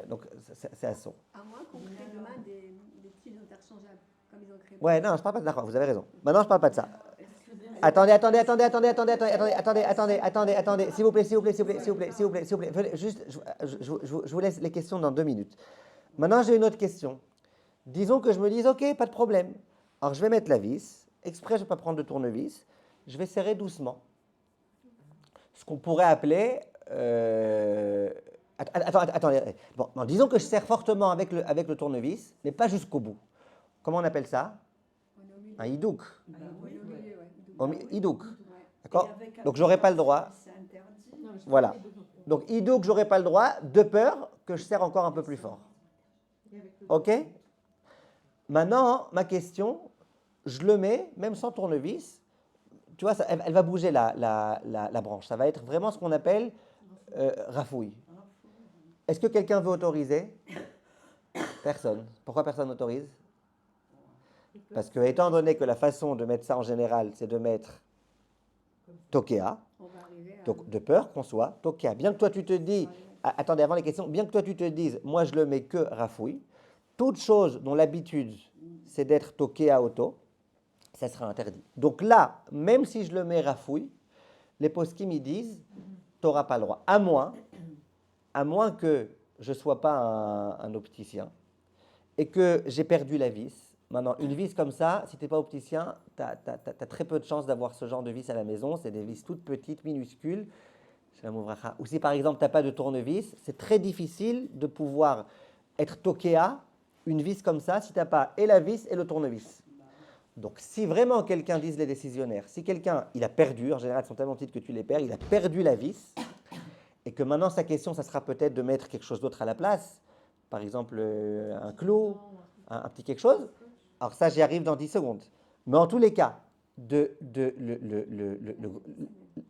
Donc c'est à son. À moins qu'on crée demain des styles interchangeables, comme ils ont créé. Ouais, non, je parle pas de d'accord, vous avez raison. Maintenant, je parle pas de ça. Attendez, s'il vous plaît. Venez, juste, je vous laisse les questions dans 2 minutes. Maintenant, j'ai une autre question. Disons que je me dise, ok, pas de problème. Alors, je vais mettre la vis. Exprès, je ne vais pas prendre de tournevis. Je vais serrer doucement. ce qu'on pourrait appeler... attendez. Bon, non, disons que je serre fortement avec le tournevis, mais pas jusqu'au bout. Comment on appelle ça? On est au milieu. Un hidouk. Bah On oui, est au ouais. milieu, ouais. Hidouk. Ouais. D'accord? Et avec un Donc, j'aurais pas le droit. C'est interdit. Non, mais je Voilà. comprends les deux. Donc, hidouk, j'aurais pas le droit, de peur que je serre encore un peu plus fort. Et avec le OK? Maintenant, ma question, je le mets, même sans tournevis, tu vois, elle va bouger la branche. Ça va être vraiment ce qu'on appelle rafouille. Est-ce que quelqu'un veut autoriser? Personne. Pourquoi personne n'autorise? Parce que, étant donné que la façon de mettre ça en général, c'est de mettre tokea, On va arriver à... donc de peur qu'on soit tokea. Bien que toi tu te dis, attendez, avant les questions, bien que toi tu te dises, moi je le mets que rafouille, toute chose dont l'habitude c'est d'être tokea auto, ça sera interdit. Donc là, même si je le mets rafouille, les poskim ils disent, tu n'auras pas le droit. À moins que je ne sois pas un opticien et que j'ai perdu la vis. Maintenant, une vis comme ça, si tu n'es pas opticien, tu as très peu de chances d'avoir ce genre de vis à la maison. C'est des vis toutes petites, minuscules. Ou si par exemple, tu n'as pas de tournevis, c'est très difficile de pouvoir être tokea, une vis comme ça, si tu n'as pas et la vis et le tournevis. Donc, si vraiment quelqu'un, disent les décisionnaires, si quelqu'un, il a perdu, en général, ils sont tellement petites que tu les perds, il a perdu la vis, et que maintenant, sa question, ça sera peut-être de mettre quelque chose d'autre à la place, par exemple, un clou, un petit quelque chose. Alors ça, j'y arrive dans 10 secondes. Mais en tous les cas,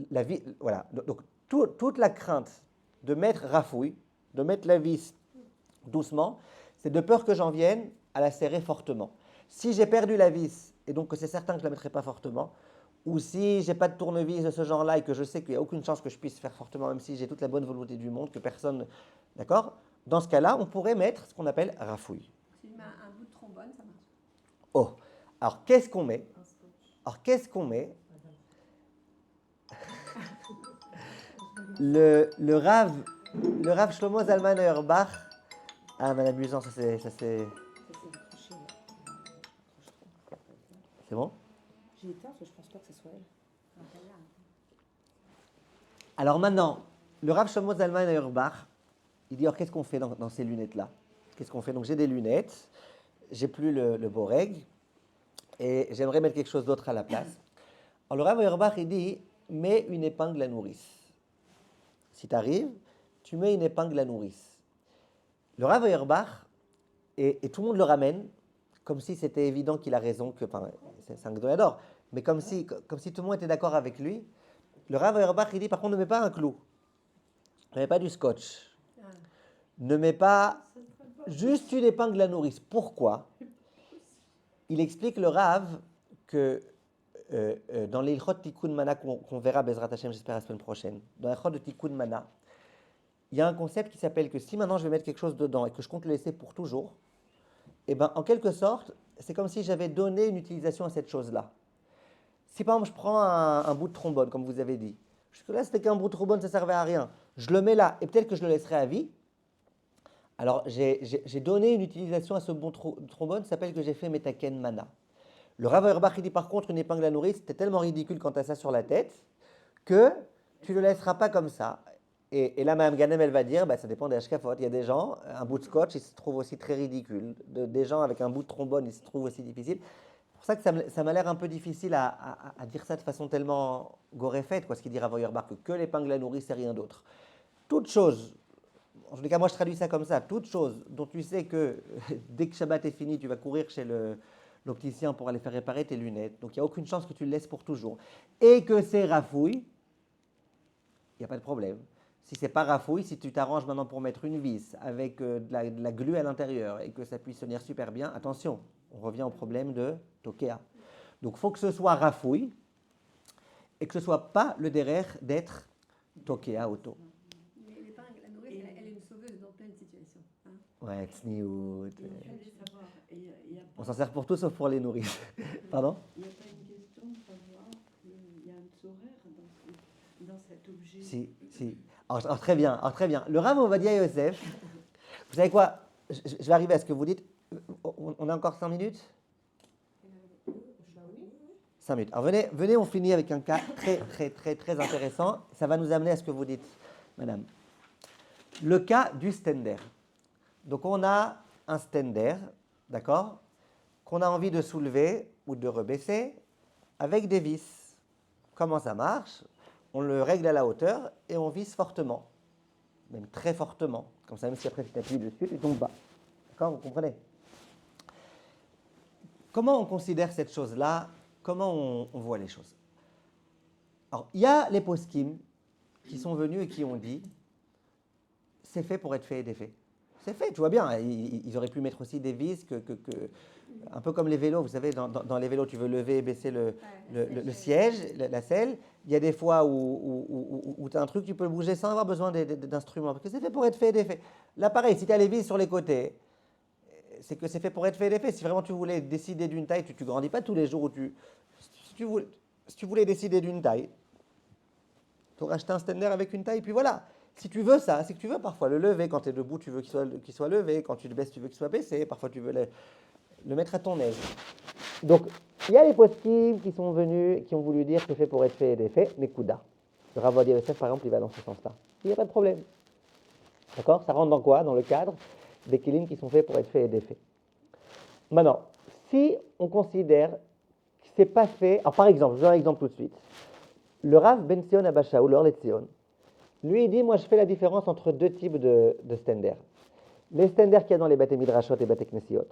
la vie, voilà. Donc, toute la crainte de mettre rafouille, de mettre la vis doucement, c'est de peur que j'en vienne à la serrer fortement. Si j'ai perdu la vis, et donc que c'est certain que je ne la mettrai pas fortement, ou si je n'ai pas de tournevis de ce genre-là et que je sais qu'il n'y a aucune chance que je puisse faire fortement, même si j'ai toute la bonne volonté du monde, que personne... D'accord? Dans ce cas-là, on pourrait mettre ce qu'on appelle rafouille. Si je mets un bout de trombone, ça marche. Oh, alors qu'est-ce qu'on met? Le Rav Shlomo Zalman Auerbach. Ah, mais amusant, ça c'est. C'est bon? J'ai éteint parce que je pense pas que ce soit elle. Alors maintenant, le Rav Shlomo Zalman Auerbach, il dit alors qu'est-ce qu'on fait dans ces lunettes-là? Qu'est-ce qu'on fait? Donc j'ai des lunettes, j'ai plus le boreg, et j'aimerais mettre quelque chose d'autre à la place. Alors le Rav Auerbach, il dit, mets une épingle à nourrice. Si tu arrives, tu mets une épingle à nourrice. Le Rav Auerbach, et tout le monde le ramène, comme si c'était évident qu'il a raison, c'est un Gdolador, mais comme si tout le monde était d'accord avec lui. Le Rav Auerbach, il dit, par contre, ne mets pas un clou, ne mets pas du scotch, ne mets pas juste une épingle à nourrice. Pourquoi? Il explique le Rav que dans les Ilchot Tikkun Mana qu'on verra Bezrat Hashem, j'espère la semaine prochaine, dans les Ilchot de Tikkun Mana, il y a un concept qui s'appelle que si maintenant je vais mettre quelque chose dedans et que je compte le laisser pour toujours, eh ben, en quelque sorte, c'est comme si j'avais donné une utilisation à cette chose-là. Si par exemple je prends un bout de trombone, comme vous avez dit, jusque-là c'était qu'un bout de trombone, ça ne servait à rien, je le mets là et peut-être que je le laisserai à vie. Alors j'ai donné une utilisation à ce bout de trombone, ça s'appelle que j'ai fait Metaken Mana. Le Rav Auerbach dit par contre une épingle à nourrice, c'était tellement ridicule quand tu as ça sur la tête que tu ne le laisseras pas comme ça. Et là, Mme Ganem, elle va dire, ça dépend des hashkafot. Il y a des gens, un bout de scotch, il se trouve aussi très ridicule. Des gens avec un bout de trombone, il se trouve aussi difficile. C'est pour ça que ça m'a l'air un peu difficile à dire ça de façon tellement goréfaite, ce qu'il dit Rav Auerbach, que l'épingle à nourrice, c'est rien d'autre. Toute chose, en tout cas, moi je traduis ça comme ça, toute chose dont tu sais que dès que Shabbat est fini, tu vas courir chez l'opticien pour aller faire réparer tes lunettes. Donc il n'y a aucune chance que tu le laisses pour toujours. Et que c'est rafouille, il n'y a pas de problème. Si c'est pas rafouille, si tu t'arranges maintenant pour mettre une vis avec de la glu à l'intérieur et que ça puisse tenir super bien, attention, on revient au problème de tokea. Donc il faut que ce soit rafouille et que ce ne soit pas le derrière d'être tokea auto. Mais l'épingle, la nourrice, elle est une sauveuse dans plein de situations. Hein. Ouais, tsniout. Je voulais savoir, il y a On s'en sert pour tout sauf pour les nourrices. Pardon? Il n'y a pas une question de savoir qu'il y a un tzorer dans cet objet. Si. Alors, très bien. Le Rav Ovadia Yosef, vous savez quoi? Je vais arriver à ce que vous dites. On a encore 5 minutes? 5 minutes. Alors venez, on finit avec un cas très, très, très, très intéressant. Ça va nous amener à ce que vous dites, madame. Le cas du stender. Donc on a un stender, d'accord, qu'on a envie de soulever ou de rebaisser avec des vis. Comment ça marche? On le règle à la hauteur et on visse fortement, même très fortement. Comme ça, même si après tu t'appuies dessus, tu tombes bas. D'accord, vous comprenez? Comment on considère cette chose-là? Comment on voit les choses? Alors, il y a les poskim qui sont venus et qui ont dit c'est fait pour être fait et défait. C'est fait, tu vois bien. Ils auraient pu mettre aussi des vis, un peu comme les vélos. Vous savez, dans les vélos, tu veux lever et baisser le siège, la selle. Il y a des fois où tu as un truc, tu peux le bouger sans avoir besoin d'instruments. Parce que c'est fait pour être fait et défait. Là, pareil, si tu as les vis sur les côtés, c'est que c'est fait pour être fait et défait. Si vraiment tu voulais décider d'une taille, tu ne grandis pas tous les jours où si tu voulais décider d'une taille, tu aurais acheté un stender avec une taille, puis voilà. Si tu veux ça, c'est que tu veux parfois le lever. Quand tu es debout, tu veux qu'il soit levé. Quand tu le baisses, tu veux qu'il soit baissé. Parfois, tu veux le mettre à ton aise. Donc, il y a les poskim qui sont venus, qui ont voulu dire que c'est fait pour être fait et défait, mais Kouda. Le Rav Ovadia Yosef, par exemple, il va dans ce sens-là. Il n'y a pas de problème. D'accord? Ça rentre dans quoi? Dans le cadre des kelim qui sont faits pour être faits et défaits. Maintenant, si on considère que ce n'est pas fait... Alors, par exemple, je donne un exemple tout de suite. Le Rav Ben Sion Abba Shaul, Or Letzion, lui, il dit, moi, je fais la différence entre deux types de stender. Les stenders qu'il y a dans les Bate Midrashot et Bate Knesiot,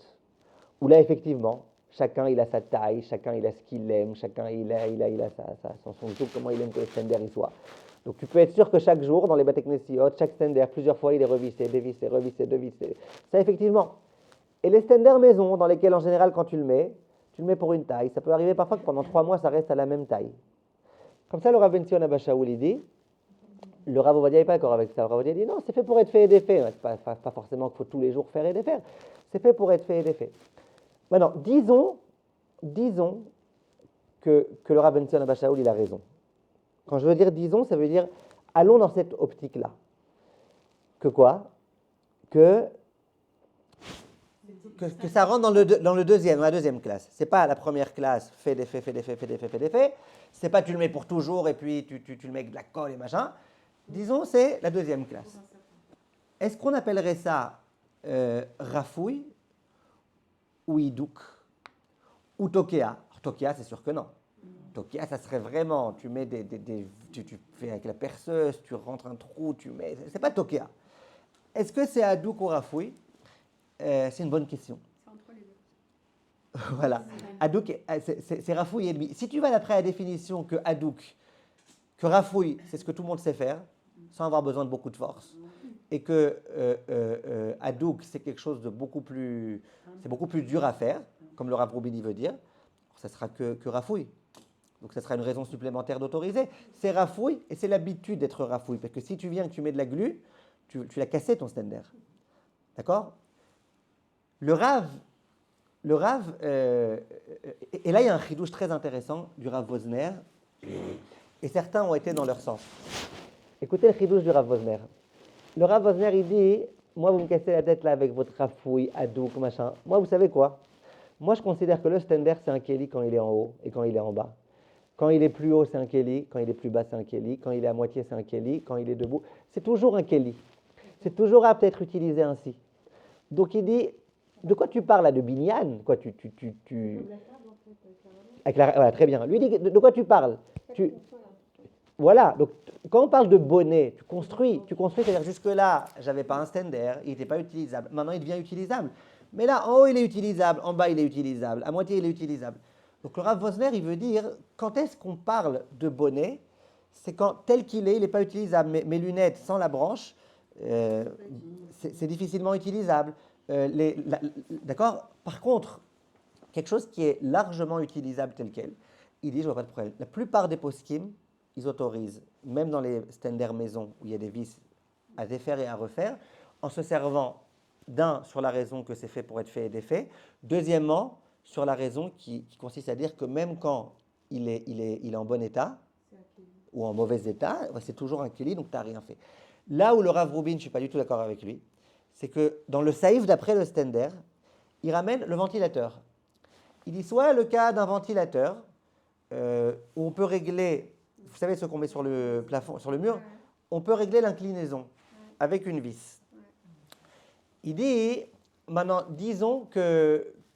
où là, effectivement, chacun, il a sa taille, chacun, il a ce qu'il aime, chacun, il a son jour, comment il aime que le stender il soit. Donc, tu peux être sûr que chaque jour, dans les Bate Knesiot, chaque stender, plusieurs fois, il est revissé, dévissé, revissé, dévissé. Ça, effectivement. Et les stenders maison, dans lesquels, en général, quand tu le mets pour une taille. Ça peut arriver parfois que pendant 3 mois, ça reste à la même taille. Comme ça, le Rav Ben Sion Abba Shaul, il dit... Le Rav Ovadia n'est pas d'accord avec ça. Le Rav Ovadia dit non, c'est fait pour être fait et défait. C'est pas forcément qu'il faut tous les jours faire et défaire. C'est fait pour être fait et défait. Maintenant, disons que le Rav Ben Sion Abba Shaul, il a raison. Quand je veux dire disons, ça veut dire allons dans cette optique-là. Que quoi? Que ça rentre dans la deuxième classe. C'est pas la première classe, fait défait, fait défait, fait défait, fait défait. C'est pas tu le mets pour toujours et puis tu le mets avec de la colle et machin. Disons, c'est la deuxième classe. Est-ce qu'on appellerait ça rafouille ou idouk ou tokea? Tokea, c'est sûr que non. Tokea, ça serait vraiment, tu mets tu fais avec la perceuse, tu rentres un trou, tu mets. C'est pas tokea. Est-ce que c'est adouk ou rafouille? C'est une bonne question. C'est entre les deux. Voilà. Adouk, c'est rafouille et demi. Si tu vas d'après la définition que adouk, que rafouille, c'est ce que tout le monde sait faire, sans avoir besoin de beaucoup de force, et que adouk, c'est quelque chose de beaucoup plus dur à faire, comme le Rav Roubini veut dire, ça sera que rafouille. Donc ça sera une raison supplémentaire d'autoriser. C'est rafouille et c'est l'habitude d'être rafouille, parce que si tu viens et que tu mets de la glu, tu l'as cassé ton stender. D'accord? Le Rav, et là il y a un chidouche très intéressant du Rav Wosner, et certains ont été dans leur sens. Écoutez le chidouche du Rav Wosner. Le Rav Wosner, il dit, moi vous me cassez la tête là avec votre rafouille, adouk, machin. Moi vous savez quoi? Moi je considère que le stender c'est un kéli quand il est en haut et quand il est en bas. Quand il est plus haut c'est un kéli, quand il est plus bas c'est un kéli, quand il est à moitié c'est un kéli, quand il est debout, c'est toujours un kéli. C'est toujours apte à être utilisé ainsi. Donc il dit, de quoi tu parles là, de binyan? Quoi, voilà, très bien. Lui dit, de quoi tu parles? Voilà, donc quand on parle de bonnet, tu construis, c'est-à-dire jusque-là, j'avais pas un stender, il n'était pas utilisable. Maintenant, il devient utilisable. Mais là, en haut, il est utilisable, en bas, il est utilisable, à moitié, il est utilisable. Donc le Rav Wosner, il veut dire, quand est-ce qu'on parle de bonnet? C'est quand, tel qu'il est, il n'est pas utilisable. Mes lunettes sans la branche, c'est difficilement utilisable. D'accord? Par contre, quelque chose qui est largement utilisable tel quel, il dit, je vois pas de problème. La plupart des poskim, ils autorisent, même dans les stenders maison où il y a des vis à défaire et à refaire, en se servant d'un, sur la raison que c'est fait pour être fait et défait, deuxièmement, sur la raison qui consiste à dire que même quand il est en bon état, ou en mauvais état, c'est toujours un kéli, donc tu n'as rien fait. Là où le Rav Rubin, je ne suis pas du tout d'accord avec lui, c'est que dans le saïf d'après le stender, il ramène le ventilateur. Il dit soit le cas d'un ventilateur où on peut régler, vous savez ce qu'on met sur le plafond, sur le mur, on peut régler l'inclinaison avec une vis. Il dit, maintenant, disons qu'il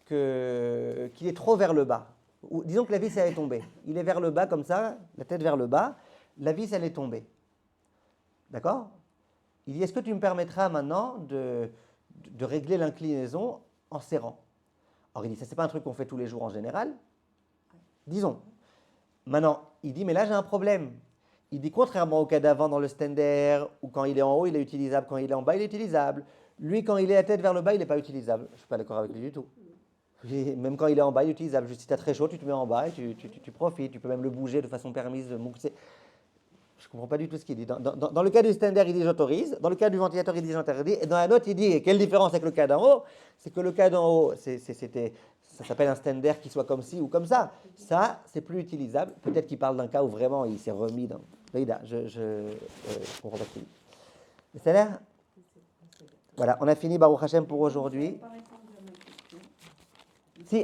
est trop vers le bas. Ou, disons que la vis, elle est tombée. Il est vers le bas comme ça, la tête vers le bas, la vis, elle est tombée. D'accord? Il dit, est-ce que tu me permettras maintenant de régler l'inclinaison en serrant? Alors il dit, ça c'est pas un truc qu'on fait tous les jours en général. Disons. Maintenant, il dit, mais là j'ai un problème. Il dit, contrairement au cas d'avant dans le Stender, où quand il est en haut, il est utilisable, quand il est en bas, il est utilisable. Lui, quand il est la tête vers le bas, il n'est pas utilisable. Je ne suis pas d'accord avec lui du tout. Même quand il est en bas, il est utilisable. Juste si tu as très chaud, tu te mets en bas et tu profites. Tu peux même le bouger de façon permise. Je ne comprends pas du tout ce qu'il dit. Dans le cas du Stender, il dit j'autorise. Dans le cas du ventilateur, il dit j'interdis. Et dans la note, il dit, quelle différence avec le cas d'en haut? C'est que le cas d'en haut, ça s'appelle un Stender qui soit comme ci ou comme ça. Ça, c'est plus utilisable. Peut-être qu'il parle d'un cas où vraiment il s'est remis dans... Je comprends pas ce qu'il dit. Mais ça a l'air... Voilà, on a fini Baruch Hashem pour aujourd'hui. Par exemple, ma question. Si,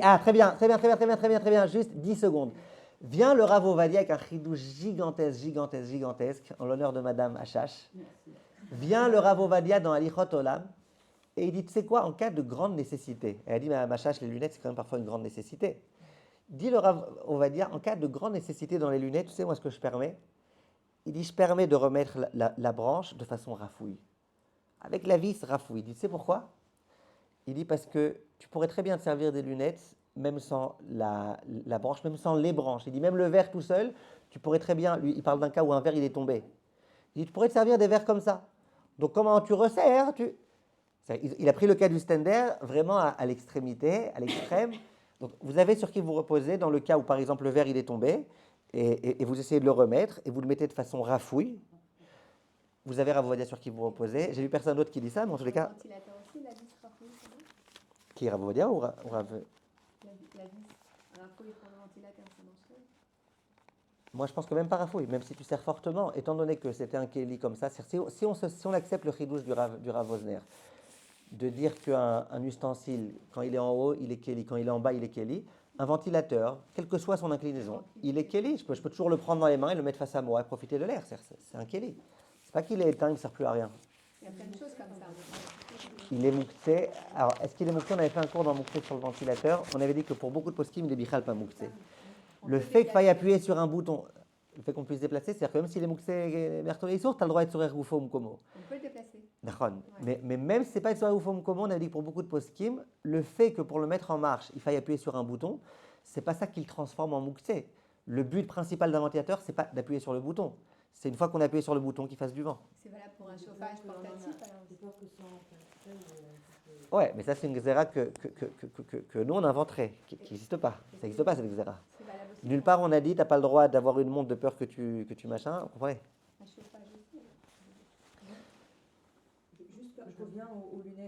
très bien, juste 10 secondes. Vient le Rav Ovadia avec un chidouche gigantesque, en l'honneur de Madame Hachash. Vient le Rav Ovadia dans Alichot Olam, et il dit, tu sais quoi, en cas de grande nécessité, elle a dit, Madame Hachash, les lunettes, c'est quand même parfois une grande nécessité. Dit le Rav Ovadia, en cas de grande nécessité dans les lunettes, tu sais moi ce que je permets? Il dit, je permets de remettre la branche de façon rafouille. Avec la vis rafouille. Il dit, tu sais pourquoi? Il dit, parce que tu pourrais très bien te servir des lunettes, même sans la branche, même sans les branches. Il dit, même le verre tout seul, tu pourrais très bien, lui, il parle d'un cas où un verre, il est tombé. Il dit, tu pourrais te servir des verres comme ça. Donc, comment tu resserres Il a pris le cas du Stender vraiment à l'extrémité, à l'extrême. Donc, vous avez sur qui vous reposez dans le cas où, par exemple, le verre, il est tombé, et vous essayez de le remettre, et vous le mettez de façon rafouille. Vous avez Rav Ovadia sur qui vous reposez. J'ai vu personne d'autre qui dit ça, mais en tous les cas... Le ventilateur aussi, la vis rafouille, c'est bon? Qui est Rav Ovadia ou Rav... La vis rafouille pour le ventilateur, ça marche pas? Moi, je pense que même pas rafouille, même si tu serres fortement, étant donné que c'était un kéli comme ça, si on accepte le chidouche du Rav Osner, de dire qu'un ustensile, quand il est en haut, il est kéli, quand il est en bas, il est kéli, un ventilateur, quelle que soit son inclinaison, il est kéli. Je peux toujours le prendre dans les mains et le mettre face à moi et profiter de l'air. C'est un kéli. C'est pas qu'il est éteint, il ne sert plus à rien. Il y a plein de choses comme ça. Il est mouktsé. Alors, est-ce qu'il est mouktsé? On avait fait un cours dans mouktsé sur le ventilateur. On avait dit que pour beaucoup de poskim, il est bichal pas mouktsé. Le fait qu'il faille appuyer sur un bouton, le fait qu'on puisse déplacer, c'est-à-dire que même s'il est mouktsé mertolé sourd, tu as le droit d'être sur Ergoufo Mkomo. On peut le déplacer. D'accord. Mais même si ce n'est pas être sur Ergoufo Mkomo, on avait dit que pour beaucoup de poskim, le fait que pour le mettre en marche, il faille appuyer sur un bouton, c'est pas ça qui le transforme en mouktsé. Le but principal d'un ventilateur, c'est pas d'appuyer sur le bouton. C'est une fois qu'on a appuyé sur le bouton qu'il fasse du vent. C'est valable pour un chauffage portatif alors. Ouais, mais ça c'est une xéra que nous on inventerait, qui n'existe pas. Ça n'existe pas cette xéra. C'est valable aussi Nulle pour part on a dit t'as pas le droit d'avoir une montre de peur que tu machin. Vous comprenez? un chauffage aussi. Juste, je reviens aux lunettes.